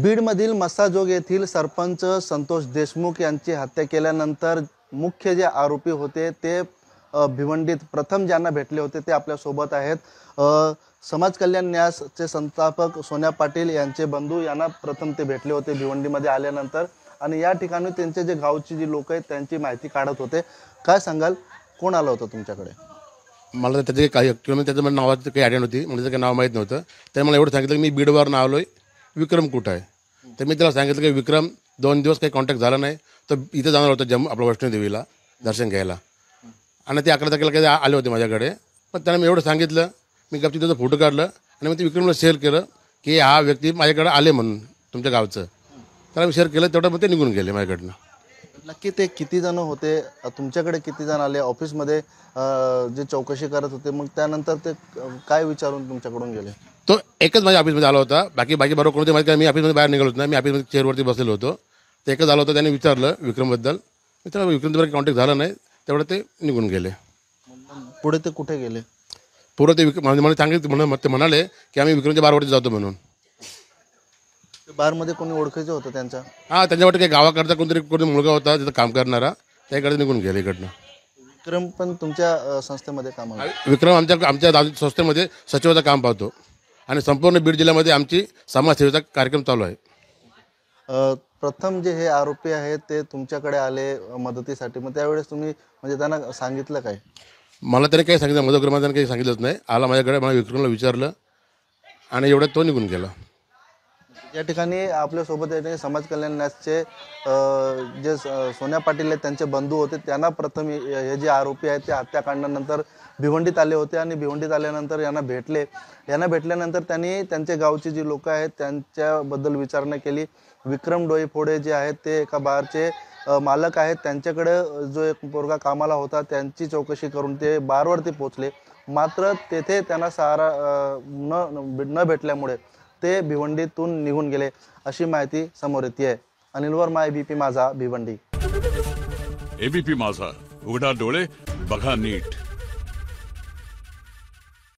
बीडमधील मस्साजोग येथील सरपंच संतोष देशमुख यांची हत्या केल्यानंतर मुख्य जे आरोपी होते ते भिवंडीत प्रथम ज्यांना भेटले होते ते आपल्या सोबत आहेत। समाज कल्याण न्यासचे संस्थापक सोन्या पाटील यांचे बंधू यांना प्रथम ते भेटले होते भिवंडीमध्ये आल्यानंतर आणि या ठिकाणी त्यांचे जे गावची जी लोक आहेत त्यांची माहिती काढत होते। काय सांगाल, कोण आलं होतं तुमच्याकडे? मला त्याचे काही ॲक्च्युअली त्याचं मला नावाचं काही आयडिया नव्हती, म्हणजे काही नाव माहीत नव्हतं। त्याने मला एवढं सांगितलं की मी बीडवरून आलो आहे, विक्रम कुठं आहे? तर मी त्याला सांगितलं की विक्रम 2 दिवस काही कॉन्टॅक्ट झाला नाही, तर इथं जाणार होतं आपलं वैष्णोदेवीला दर्शन घ्यायला आणि ते 11 तारखेला काही आले होते माझ्याकडे। पण त्यानं मी एवढं सांगितलं, मी गपचूप त्याचं फोटो काढलं आणि मग ते विक्रमला शेअर केलं की हा व्यक्ती माझ्याकडे आले म्हणून तुमच्या गावचं। त्याला मी शेअर केलं, तेवढं मग ते निघून गेले माझ्याकडनं। नक्की ते किती जण होते, तुमच्याकडे किती जण आले, ऑफिसमध्ये जे चौकशी करत होते, मग त्यानंतर ते काय विचारून तुमच्याकडून गेले? तो एकच माझ्या ऑफिसमध्ये आला होता, बाकी बरोबर कोणते माहिती नाही। मी ऑफिसमध्ये बाहेर निघालो नाही, मी ऑफिसमध्ये चेअरवरती बसलेलो होतो। ते एकच आलं होतं, त्याने विचारलं विक्रमबद्दल, मित्रांनो विक्रमबरोबर कॉन्टॅक्ट झाला नाही, तेवढं ते निघून गेले। पुढे ते कुठे गेले? पुढं ते मला सांगितलं, ते म्हणाले की आम्ही विक्रमच्या बारवरती जातो म्हणून। बारमध्ये कोणी ओळखायचं होतं त्यांच्या? हां, त्यांच्यावाटे काही गावाकडचा कोणी मुलगा होता तिथं काम करणारा, त्याकडे निघून गेले इकडनं। विक्रम पण तुमच्या संस्थेमध्ये काम आहे? विक्रम आमच्या संस्थेमध्ये सचिवाचं काम पाहतो आणि संपूर्ण बीड जिल्ह्यामध्ये आमची समाजसेवेचा कार्यक्रम चालू आहे। प्रथम जे हे आरोपी आहेत ते तुमच्याकडे आले मदतीसाठी, मग त्यावेळेस तुम्ही म्हणजे त्यांना सांगितलं काय? मला तरी काही सांगितलं, मदतग्रमाने काही सांगितलंच नाही। आला माझ्याकडे, मला विक्रमला विचारलं आणि एवढ्यात तो निघून गेला। या ठिकाणी आपल्यासोबत आहे समाज कल्याण न्यासचे जे सोन्या पाटील आहेत त्यांचे बंधू होते, त्यांना प्रथम हे जे आरोपी आहेत ते हत्याकांडानंतर भिवंडीत आले होते आणि भिवंडीत आल्यानंतर यांना भेटल्यानंतर त्यांनी त्यांच्या गावची जी लोक आहेत त्यांच्याबद्दल विचारणा केली। विक्रम डोईफोडे जे आहेत ते एका बारचे मालक आहेत, त्यांच्याकडे जो एक पोरगा कामाला होता त्यांची चौकशी करून ते बारवरती पोहोचले, मात्र तेथे त्यांना सहारा न भेटल्यामुळे ते भिवंडीतून निघून गेले अशी माहिती समोर येते। अनिल वर्मा, एबीपी माझा, भिवंडी। एबीपी माझा, उघडा डोळे बघा नीट।